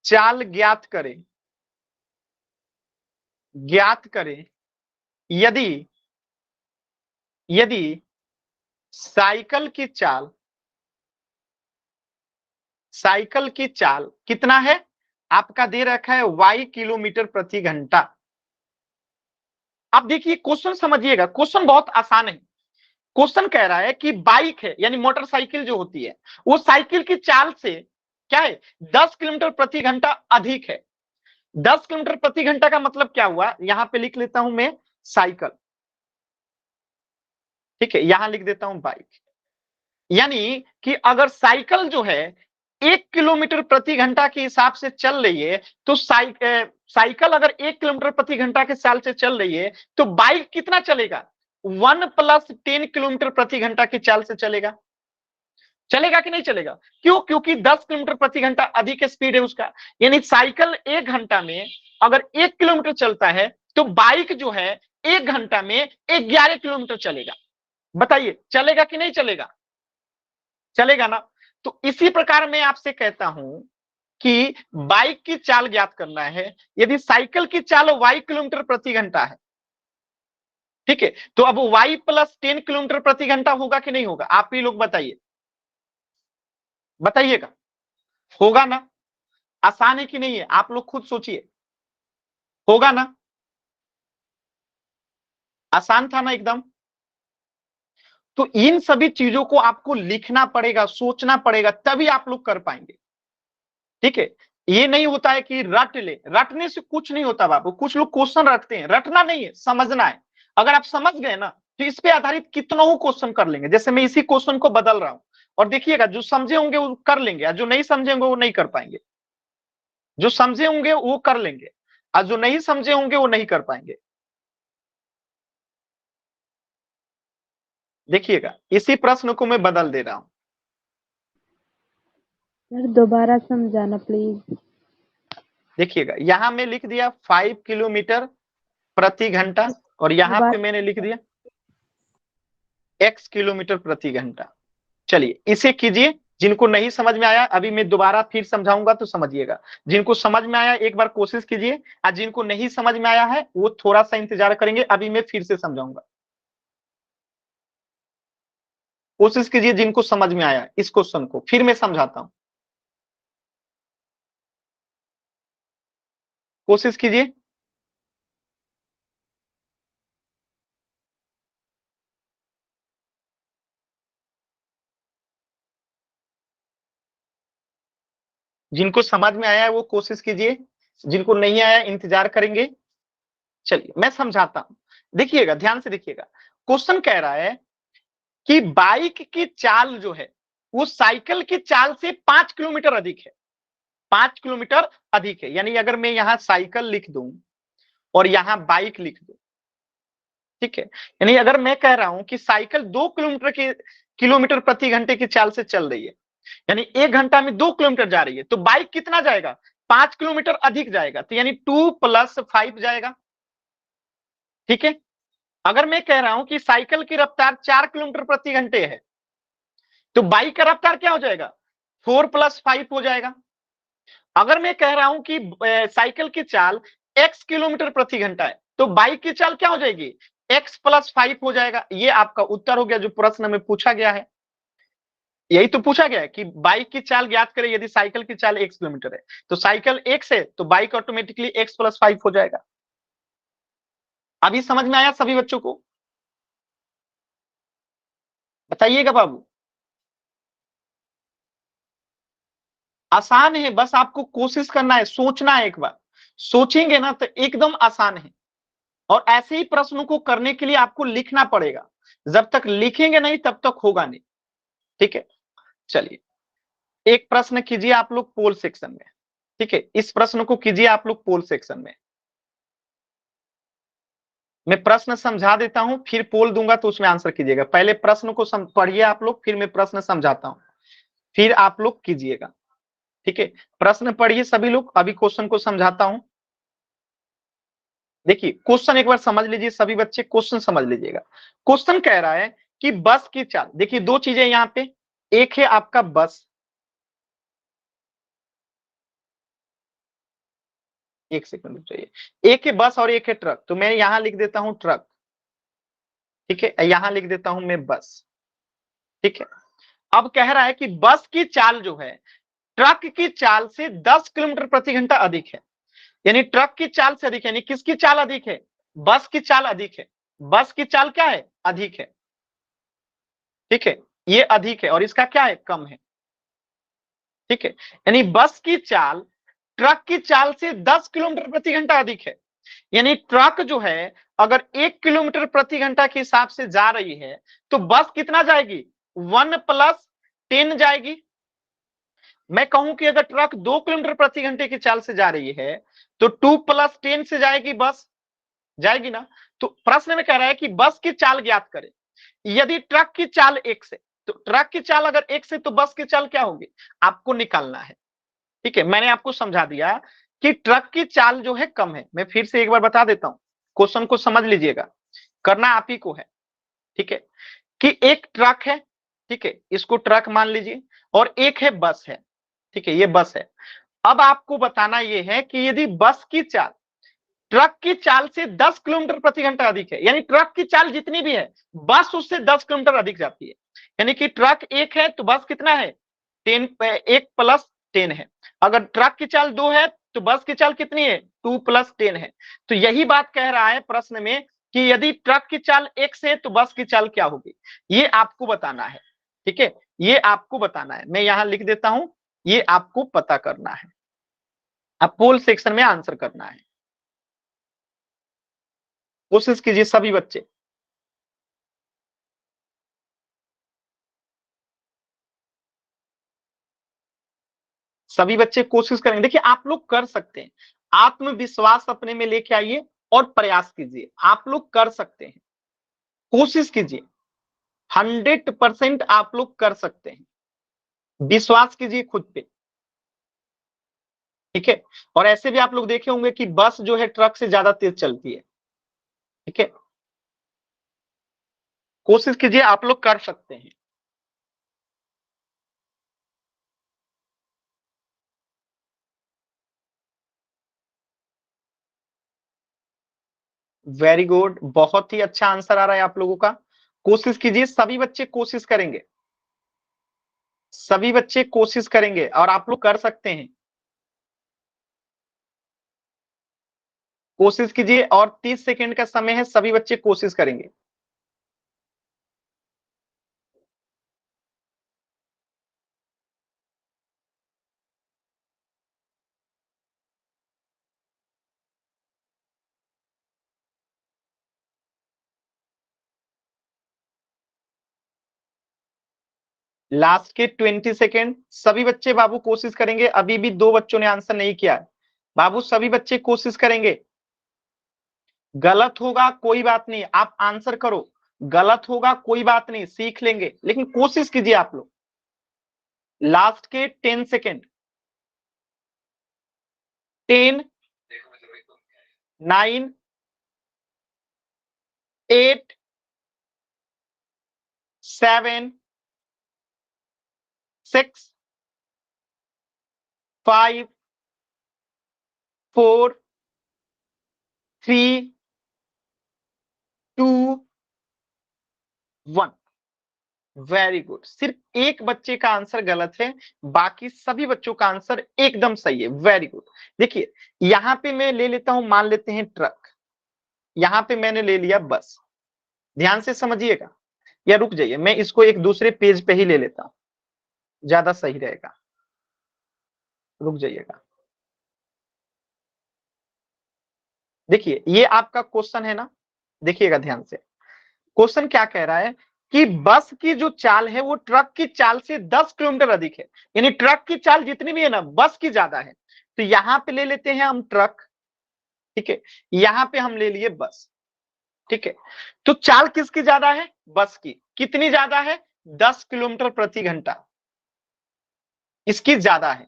चाल ज्ञात करें, ज्ञात करें यदि, यदि साइकिल की चाल, साइकिल की चाल कितना है, आपका दे रखा है y किलोमीटर प्रति घंटा। अब देखिए क्वेश्चन समझिएगा, क्वेश्चन बहुत आसान है। क्वेश्चन कह रहा है कि बाइक है यानी मोटरसाइकिल जो होती है वो साइकिल की चाल से क्या है, 10 किलोमीटर प्रति घंटा अधिक है। 10 किलोमीटर प्रति घंटा का मतलब क्या हुआ, यहां पे लिख लेता हूं मैं साइकिल, ठीक है, यहां लिख देता हूं बाइक। यानी कि अगर साइकिल जो है 1 किलोमीटर प्रति घंटा के हिसाब से चल रही है, तो साइकिल अगर 1 किलोमीटर प्रति घंटा के चाल से चल रही है तो बाइक कितना चलेगा, 1 + 10 किलोमीटर प्रति घंटा की चाल से चलेगा। चलेगा कि नहीं चलेगा, क्यों, क्योंकि 10 किलोमीटर प्रति घंटा अधिक स्पीड है उसका। यानी साइकिल 1 घंटा में अगर 1 किलोमीटर चलता है तो बाइक जो है 1 घंटा में 11 किलोमीटर चलेगा। बताइए चलेगा कि नहीं चलेगा, चलेगा ना। तो इसी प्रकार मैं आपसे कहता हूं कि बाइक की चाल ज्ञात करना है यदि साइकिल की चाल y किलोमीटर प्रति घंटा है, ठीक है, तो अब y + 10 किलोमीटर प्रति घंटा होगा कि नहीं होगा, आप ही लोग बताइए, बताइएगा, होगा ना। आसान है कि नहीं है, आप लोग खुद सोचिए, होगा ना, आसान था ना एकदम। तो इन सभी चीजों को आपको लिखना पड़ेगा, सोचना पड़ेगा, तभी आप लोग कर पाएंगे, ठीक है। ये नहीं होता है कि रट ले, रटने से कुछ नहीं होता बाबू। कुछ लोग क्वेश्चन रटते हैं, रटना नहीं है, समझना है। अगर आप समझ गए ना तो इस पे आधारित कितना हो क्वेश्चन कर लेंगे। जैसे मैं इसी क्वेश्चन को बदल रहा हूं और देखिएगा जो समझे होंगे वो कर लेंगे और जो नहीं समझे होंगे वो नहीं कर पाएंगे। जो समझे होंगे वो कर लेंगे और जो नहीं समझे होंगे वो नहीं कर पाएंगे। देखिएगा इसी प्रश्न को मैं बदल दे रहा हूं। सर दोबारा समझाना प्लीज। देखिएगा यहां मैं लिख दिया 5 किलोमीटर प्रति घंटा और यहां पे मैंने लिख दिया x किलोमीटर प्रति घंटा। चलिए इसे कीजिए, जिनको नहीं समझ में आया अभी मैं दोबारा फिर समझाऊंगा तो समझिएगा। जिनको समझ में आया एक बार कोशिश कीजिए और जिनको नहीं समझ में आया है वो थोड़ा सा इंतजार करेंगे, अभी मैं फिर से समझाऊंगा। कोशिश कीजिए जिनको समझ में आया इस क्वेश्चन को फिर मैं समझाता हूं, कोशिश कीजिए। जिनको समझ में आया है वो कोशिश कीजिए, जिनको नहीं आया इंतजार करेंगे। चलिए मैं समझाता हूं, देखिएगा ध्यान से देखिएगा। क्वेश्चन कह रहा है कि बाइक की चाल जो है वो साइकिल की चाल से 5 किलोमीटर अधिक है, 5 किलोमीटर अधिक है। यानी अगर मैं यहां साइकिल लिख दूं और यहां बाइक लिख दूं, ठीक है, यानी अगर मैं कह रहा हूं कि साइकिल 2 किलोमीटर प्रति घंटे की चाल से चल रही है, यानी 1 घंटा में 2 किलोमीटर जा रही है, तो बाइक कितना जाएगा, 5 किलोमीटर अधिक जाएगा, तो यानी 2 + 5 जाएगा, ठीक है। अगर मैं कह रहा हूं कि साइकिल की रफ्तार 4 किलोमीटर प्रति घंटे है, तो बाइक का रफ्तार क्या हो जाएगा, 4 + 5 हो जाएगा। अगर मैं कह रहा हूं कि साइकिल की चाल x किलोमीटर प्रति घंटा है, तो बाइक की चाल क्या हो जाएगी, x + 5 हो जाएगा। ये आपका उत्तर हो गया जो प्रश्न में पूछा गया है। यही तो पूछा गया है कि बाइक की चाल ज्ञात करें यदि साइकिल की चाल x किलोमीटर है, तो साइकिल x है तो बाइक ऑटोमेटिकली x + 5 हो जाएगा। अभी समझ में आया सभी बच्चों को, बताइएगा बाबू। आसान है, बस आपको कोशिश करना है, सोचना है। एक बार सोचेंगे ना तो एकदम आसान है। और ऐसे ही प्रश्नों को करने के लिए आपको लिखना पड़ेगा, जब तक लिखेंगे नहीं तब तक होगा नहीं, ठीक है। चलिए एक प्रश्न कीजिए आप लोग पोल सेक्शन में, ठीक है, इस प्रश्न को कीजिए आप लोग पोल सेक्शन में। मैं प्रश्न समझा देता हूं, फिर पोल दूंगा तो उसमें आंसर कीजिएगा। पहले प्रश्न को पढ़िए आप लोग, फिर मैं प्रश्न समझाता हूं, फिर आप लोग कीजिएगा, ठीक है। प्रश्न पढ़िए सभी लोग, अभी क्वेश्चन को समझाता हूं। देखिए क्वेश्चन एक बार समझ लीजिए सभी बच्चे, क्वेश्चन समझ लीजिएगा। क्वेश्चन कह रहा है कि बस की चाल, देखिए दो चीजें यहाँ पे, एक है आपका बस, एक सेकंड रुक जाइए, एक है बस और एक है ट्रक, तो मैं यहां लिख देता हूं ट्रक, ठीक है, यहां लिख देता हूं मैं बस, ठीक है। अब कह रहा है कि बस की चाल जो है ट्रक की चाल से 10 किलोमीटर प्रति घंटा अधिक है, यानी ट्रक की चाल से अधिक है, यानी किसकी चाल अधिक है? बस की चाल अधिक है। बस की चाल क्या है? अधिक है, ठीक है, ये अधिक है और इसका क्या है? कम है, ठीक है। यानी बस की चाल ट्रक की चाल से 10 किलोमीटर प्रति घंटा अधिक है, यानी ट्रक जो है अगर 1 किलोमीटर प्रति घंटा के हिसाब से जा रही है तो बस कितना जाएगी? 1 + 10 जाएगी। मैं कहूं कि अगर ट्रक 2 किलोमीटर प्रति घंटे की चाल से जा रही है तो 2 + 10 से जाएगी बस, जाएगी ना। तो प्रश्न में कह रहा है कि बस की चाल ज्ञात करें। यदि ट्रक की चाल 1 से, तो ट्रक की चाल अगर 1 से तो बस की चाल क्या होगी? आपको निकालना है, ठीक है। मैंने आपको समझा दिया कि ट्रक की चाल जो है कम है। मैं फिर से एक बार बता देता हूं, क्वेश्चन को समझ लीजिएगा, करना आप ही को है, ठीक है। कि एक ट्रक है, ठीक है, इसको ट्रक मान लीजिए, और एक है बस है, ठीक है, ये बस है। अब आपको बताना यह है कि यदि बस की चाल ट्रक की चाल से 10 किलोमीटर प्रति घंटा अधिक है, यानी ट्रक की चाल जितनी भी है बस उससे 10 किलोमीटर अधिक जाती है, यानी कि ट्रक 1 है तो बस कितना है? 10, 1 + 10 है। अगर ट्रक की चाल 2 है तो बस की चाल कितनी है? 2 + 10 है। तो यही बात कह रहा है प्रश्न में कि यदि ट्रक की चाल 1 से तो बस की चाल क्या होगी, ये आपको बताना है, ठीक है, ये आपको बताना है। मैं यहां लिख देता हूं, ये आपको पता करना है, अब पोल सेक्शन में आंसर करना है। कोशिश कीजिए सभी बच्चे। सभी बच्चे कोशिश करेंगे, देखिए आप लोग कर सकते हैं, आत्मविश्वास अपने में लेके आइए और प्रयास कीजिए, आप लोग कर सकते हैं, कोशिश कीजिए, 100% आप लोग कर सकते हैं, विश्वास कीजिए खुद पे, ठीक है। और ऐसे भी आप लोग देखे होंगे कि बस जो है ट्रक से ज्यादा तेज चलती है, ठीक है, कोशिश कीजिए, आप लोग कर सकते हैं। वेरी गुड, बहुत ही अच्छा आंसर आ रहा है आप लोगों का। कोशिश कीजिए, सभी बच्चे कोशिश करेंगे, सभी बच्चे कोशिश करेंगे और आप लोग कर सकते हैं, कोशिश कीजिए। और 30 सेकंड का समय है, सभी बच्चे कोशिश करेंगे। लास्ट के 20 सेकेंड, सभी बच्चे बाबू कोशिश करेंगे। अभी भी 2 बच्चों ने आंसर नहीं किया है, बाबू सभी बच्चे कोशिश करेंगे। गलत होगा कोई बात नहीं, आप आंसर करो, गलत होगा कोई बात नहीं, सीख लेंगे, लेकिन कोशिश कीजिए आप लोग। लास्ट के 10 सेकेंड, 10, 9, 8, 7, 6, 5, 4, 3, 2, 1। वेरी गुड, सिर्फ एक बच्चे का आंसर गलत है, बाकी सभी बच्चों का आंसर एकदम सही है। Very good. देखिए यहां पे मैं ले लेता हूं, मान लेते हैं ट्रक, यहां पे मैंने ले लिया बस, ध्यान से समझिएगा, या रुक जाइए, मैं इसको एक दूसरे पेज पे ही ले लेता हूं, ज्यादा सही रहेगा, रुक जाइएगा। देखिए ये आपका क्वेश्चन है ना, देखिएगा ध्यान से, क्वेश्चन क्या कह रहा है कि बस की जो चाल है वो ट्रक की चाल से 10 किलोमीटर अधिक है, यानी ट्रक की चाल जितनी भी है ना बस की ज्यादा है। तो यहां पे ले लेते हैं हम ट्रक, ठीक है, यहां पे हम ले लिए बस, ठीक है। तो चाल किसकी ज्यादा है? बस की। कितनी ज्यादा है? 10 किलोमीटर प्रति घंटा इसकी ज्यादा है।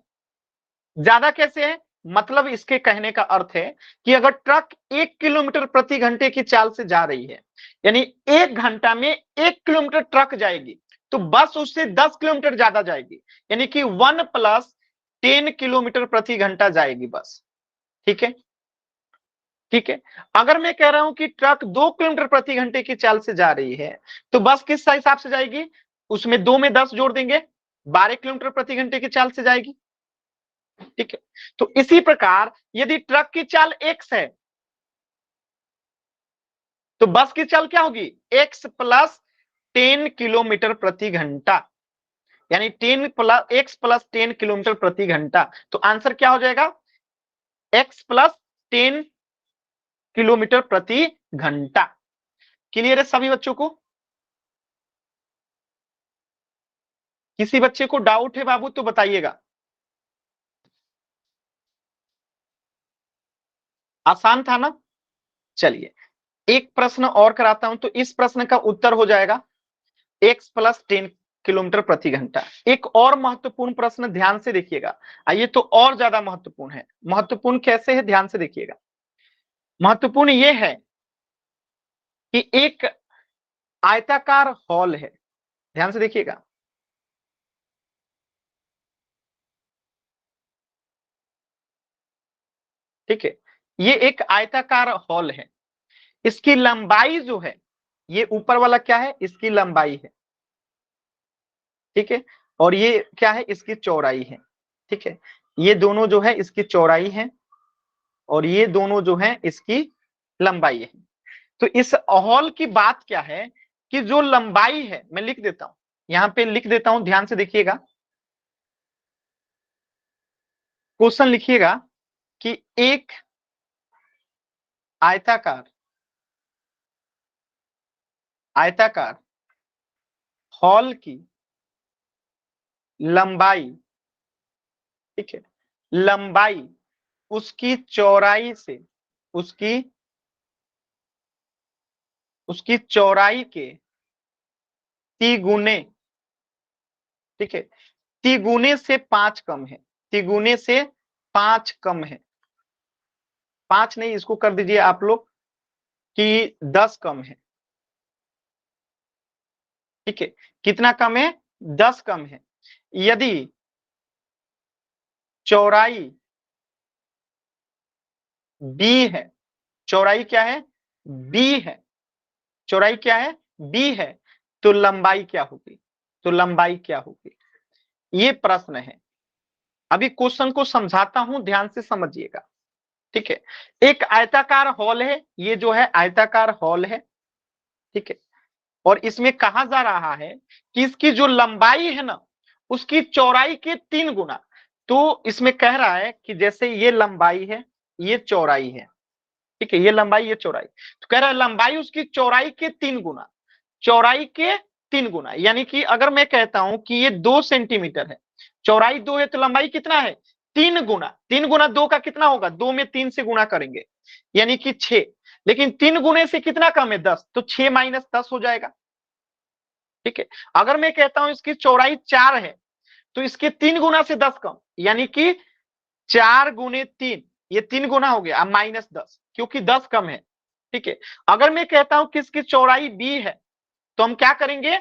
ज्यादा कैसे है? मतलब इसके कहने का अर्थ है कि अगर ट्रक 1 किलोमीटर प्रति घंटे की चाल से जा रही है, यानी 1 घंटा में 1 किलोमीटर ट्रक जाएगी, तो बस उससे 10 किलोमीटर ज्यादा जाएगी, यानी कि 1 + 10 किलोमीटर प्रति घंटा जाएगी बस, ठीक है। ठीक है, अगर मैं कह रहा हूं कि ट्रक 2 किलोमीटर प्रति घंटे की चाल से जा रही है, तो बस किस हिसाब से जाएगी? उसमें 2 में 10 जोड़ देंगे, 12 किलोमीटर प्रति घंटे की चाल से जाएगी, ठीक है। तो इसी प्रकार यदि ट्रक की चाल x है, तो बस की चाल क्या होगी? x + 10 किलोमीटर प्रति घंटा, यानी x + 10 किलोमीटर प्रति घंटा। तो आंसर क्या हो जाएगा? x + 10 किलोमीटर प्रति घंटा। क्लियर है सभी बच्चों को? किसी बच्चे को डाउट है बाबू तो बताइएगा। आसान था ना? चलिए एक प्रश्न और कराता हूं, तो इस प्रश्न का उत्तर हो जाएगा x + 10 किलोमीटर प्रति घंटा। एक और महत्वपूर्ण प्रश्न ध्यान से देखिएगा, आइए तो और ज्यादा महत्वपूर्ण है। महत्वपूर्ण कैसे है ध्यान से देखिएगा। महत्वपूर्ण यह है कि एक आयताकार हॉल है, ध्यान से देखिएगा। ठीक है, ये एक आयताकार हॉल है, इसकी लंबाई जो है, ये ऊपर वाला क्या है? इसकी लंबाई है, ठीक है, और ये क्या है? इसकी चौड़ाई है, ठीक है। ये दोनों जो है इसकी चौड़ाई है और ये दोनों जो है इसकी लंबाई है। तो इस हॉल की बात क्या है कि जो लंबाई है, मैं लिख देता हूं, यहां पे लिख देता हूं, ध्यान से देखिएगा। क्वेश्चन लिखिएगा कि एक आयताकार आयताकार हॉल की लंबाई, ठीक है, लंबाई उसकी चौड़ाई से, उसकी उसकी चौड़ाई के तिगुने, ठीक है, तिगुने से 5 कम है, तिगुने से 5 कम है। 5 नहीं, इसको कर दीजिए आप लोग कि 10 कम है, ठीक है। कितना कम है? 10 कम है। यदि चौड़ाई b है, चौड़ाई क्या है? b है, चौड़ाई क्या है? b है, तो लंबाई क्या होगी? तो लंबाई क्या होगी? ये प्रश्न है। अभी क्वेश्चन को समझाता हूं, ध्यान से समझिएगा, ठीक है। एक आयताकार हॉल है, ये जो है आयताकार हॉल है, ठीक है, और इसमें कहा जा रहा है कि इसकी जो लंबाई है ना, उसकी चौड़ाई के 3 गुना। तो इसमें कह रहा है कि जैसे ये लंबाई है, ये चौड़ाई है, ठीक है, ये लंबाई ये चौड़ाई, तो कह रहा है लंबाई उसकी चौड़ाई के 3 गुना, चौड़ाई के 3 गुना। यानी कि अगर मैं कहता हूं कि ये 2 सेंटीमीटर है, चौड़ाई 2 है, तो लंबाई कितना है? 3 गुना। 3 गुना 2 का कितना होगा? 2 में 3 से गुणा करेंगे, यानी कि 6। लेकिन 3 गुने से कितना कम है? 10, तो 6 - 10 हो जाएगा, ठीक है। अगर मैं कहता हूं इसकी चौड़ाई 4 है, तो इसके 3 गुना से 10 कम, यानी कि 4 गुने 3, ये 3 गुना हो गया, अब -10, क्योंकि 10 कम है, ठीक है। अगर मैं कहता हूं कि इसकी चौड़ाई b है, तो हम क्या करेंगे?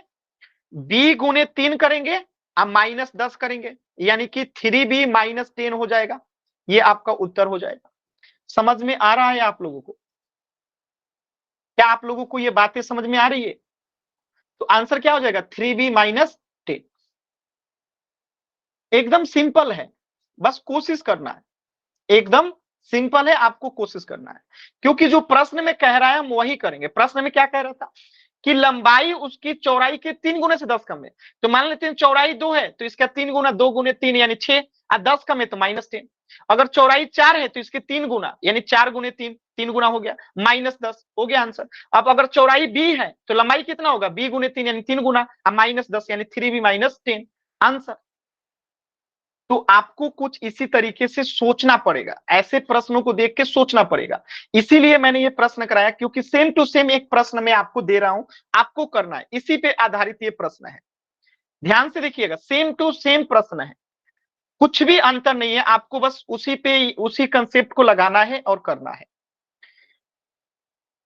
b गुने 3 करेंगे, अब -10 करेंगे, यानी कि 3b - 10 हो जाएगा। ये आपका उत्तर हो जाएगा। समझ में आ रहा है आप लोगों को? क्या आप लोगों को ये बातें समझ में आ रही है? तो आंसर क्या हो जाएगा? 3b - 10। एकदम सिंपल है, बस कोशिश करना है। एकदम सिंपल है, आपको कोशिश करना है, क्योंकि जो प्रश्न में कह रहा है हम वही करेंगे। प्रश्न में क्या कह रहा था कि लंबाई उसकी चौड़ाई के 3 गुने से 10 कम है। तो मान लेते हैं चौड़ाई 2 है, तो इसका 3 गुना, 2 गुने 3 यानी 6, और 10 कम है तो -10। अगर चौड़ाई 4 है, तो इसके 3 गुना यानी 4 गुने 3, 3 गुना हो गया, -10 हो गया आंसर। अब अगर चौड़ाई b है तो लंबाई कितना होगा, b गुने 3 यानी 3 गुना, अब -10 यानी 3b -10 आंसर। तो आपको कुछ इसी तरीके से सोचना पड़ेगा, ऐसे प्रश्नों को देख के सोचना पड़ेगा। इसीलिए मैंने ये प्रश्न कराया, क्योंकि सेम टू सेम एक प्रश्न मैं आपको दे रहा हूं, आपको करना है, इसी पे आधारित ये प्रश्न है। ध्यान से देखिएगा, सेम टू सेम प्रश्न है, कुछ भी अंतर नहीं है, आपको बस उसी पे उसी कंसेप्ट को लगाना है और करना है।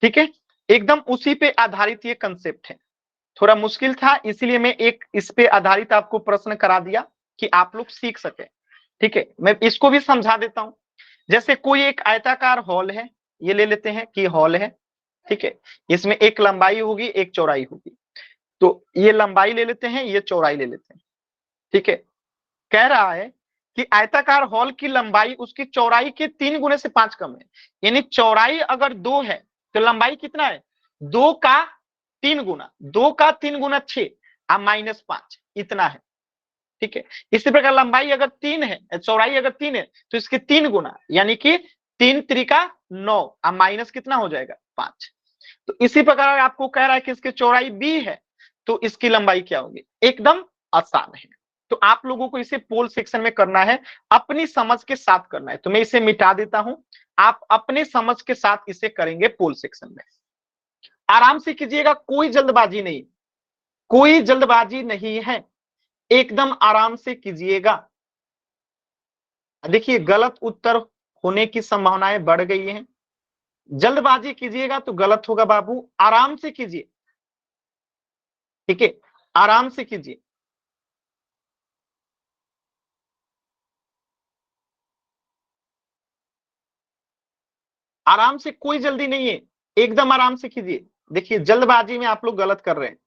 ठीक है, एकदम उसी पे आधारित ये कंसेप्ट है। थोड़ा मुश्किल था, इसीलिए मैं एक इस पे आधारित आपको प्रश्न करा दिया कि आप लोग सीख सके। ठीक है, मैं इसको भी समझा देता हूं। जैसे कोई एक आयताकार हॉल है, ये ले लेते हैं कि हॉल है, ठीक है, इसमें एक लंबाई होगी एक चौड़ाई होगी, तो ये लंबाई ले लेते हैं, ये चौड़ाई ले लेते हैं। ठीक है, कह रहा है कि आयताकार हॉल की लंबाई उसकी चौड़ाई के 3 गुने से 5 कम है, यानी चौड़ाई अगर 2 है तो लंबाई कितना है, 2 का 3 गुना, 2 का 3 गुना 6 अब -5 इतना है। ठीक है, इसी प्रकार लंबाई अगर 3 है, चौड़ाई अगर 3 है तो इसके 3 गुना, यानी कि 3 त्रिका 9 अब माइनस कितना हो जाएगा 5। तो इसी प्रकार आपको कह रहा है कि इसकी चौड़ाई b है तो इसकी लंबाई क्या होगी, एकदम आसान है। तो आप लोगों को इसे पोल सेक्शन में करना है, अपनी समझ के साथ करना है। तो मैं इसे मिटा देता हूं, आप अपने समझ के साथ इसे करेंगे पोल सेक्शन में। आराम से कीजिएगा, कोई जल्दबाजी नहीं, कोई जल्दबाजी नहीं है, एकदम आराम से कीजिएगा। देखिए गलत उत्तर होने की संभावनाएं बढ़ गई हैं, जल्दबाजी कीजिएगा तो गलत होगा बाबू, आराम से कीजिए। ठीक है, आराम से कीजिए। आराम से, कोई जल्दी नहीं है, एकदम आराम से कीजिए। देखिए जल्दबाजी में आप लोग गलत कर रहे हैं।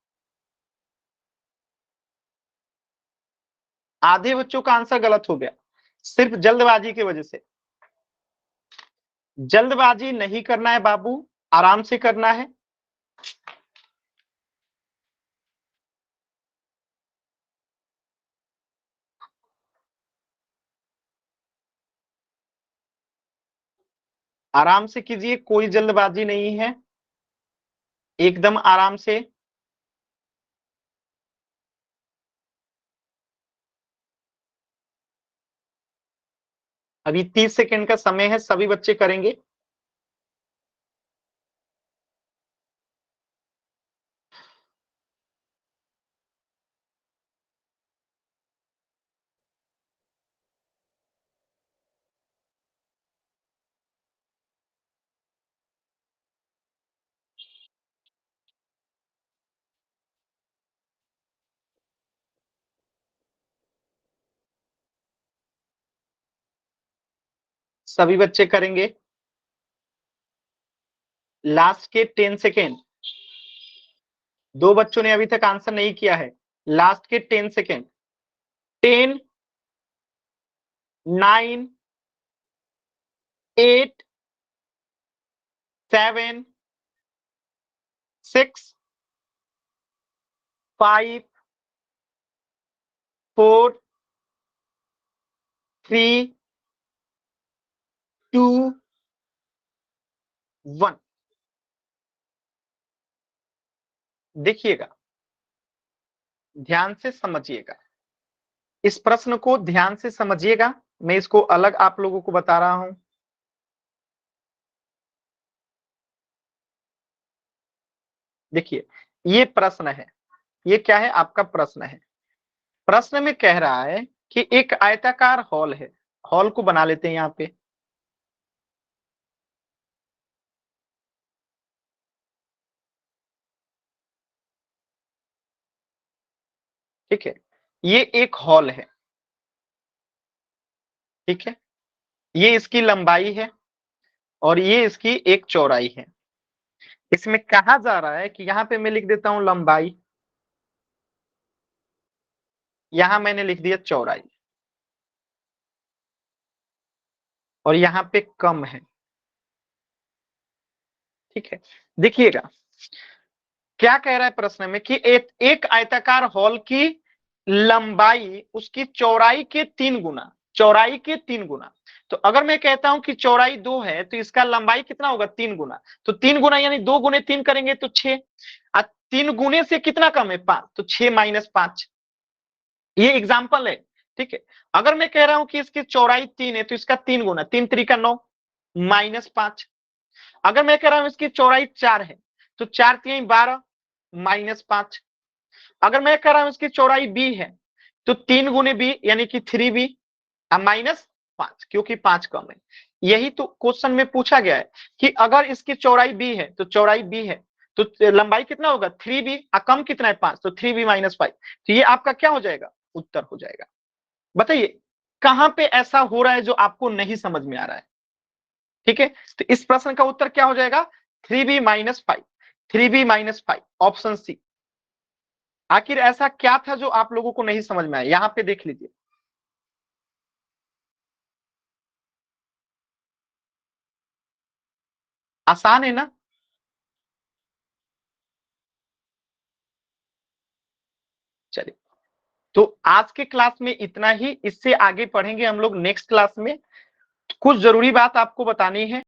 आधे बच्चों का आंसर गलत हो गया सिर्फ जल्दबाजी की वजह से। जल्दबाजी नहीं करना है बाबू, आराम से करना है। आराम से कीजिए, कोई जल्दबाजी नहीं है, एकदम आराम से। अभी 30 सेकंड का समय है, सभी बच्चे करेंगे। सभी बच्चे करेंगे, लास्ट के 10 सेकेंड। दो बच्चों ने अभी तक आंसर नहीं किया है, लास्ट के 10 सेकेंड। 10, 9, 8, 7, 6, 5, 4, 3, 2, 1। देखिएगा, ध्यान से समझिएगा, इस प्रश्न को ध्यान से समझिएगा। मैं इसको अलग आप लोगों को बता रहा हूं। देखिए ये प्रश्न है, ये क्या है, आपका प्रश्न है। प्रश्न में कह रहा है कि एक आयताकार हॉल है, हॉल को बना लेते हैं यहाँ पे। ठीक है, ये एक हॉल है। ठीक है, ये इसकी लंबाई है और ये इसकी एक चौड़ाई है। इसमें कहा जा रहा है कि यहाँ पे मैं लिख देता हूं लंबाई, यहां मैंने लिख दिया चौड़ाई, और यहाँ पे कम है। ठीक है, देखिएगा क्या कह रहा है प्रश्न में कि एक आयताकार हॉल की लंबाई उसकी चौड़ाई के 3 गुना, चौड़ाई के 3 गुना, तो अगर मैं कहता हूं कि चौड़ाई 2 है तो इसका लंबाई कितना होगा 3 गुना, तो 3 गुना यानी 2 गुने 3 करेंगे तो 6, 3 गुने से कितना कम है 5, तो 6 - 5। ये एग्जाम्पल है, ठीक है। अगर मैं कह रहा हूं कि इसकी चौड़ाई 3 है तो इसका 3 गुना, 3 3 9 -5। अगर मैं कह रहा हूं इसकी चौड़ाई 4 है तो 4 3 12 -5। अगर मैं कह रहा हूं इसकी चौड़ाई b है तो 3 गुने b यानी कि 3b -5, क्योंकि 5 कम है। यही तो क्वेश्चन में पूछा गया है कि अगर इसकी चौड़ाई b है तो चौड़ाई b है तो लंबाई कितना होगा 3b, कम कितना है 5, तो 3b - 5। तो ये आपका क्या हो जाएगा, उत्तर हो जाएगा। बताइए कहां पे ऐसा हो रहा है जो आपको नहीं समझ में आ रहा है, ठीक है। तो इस प्रश्न का उत्तर क्या हो जाएगा 3b - 5, 3b - 5, ऑप्शन सी। आखिर ऐसा क्या था जो आप लोगों को नहीं समझ में आया, यहां पे देख लीजिए। आसान है ना। चलिए, तो आज के क्लास में इतना ही, इससे आगे पढ़ेंगे हम लोग नेक्स्ट क्लास में। कुछ जरूरी बात आपको बतानी है।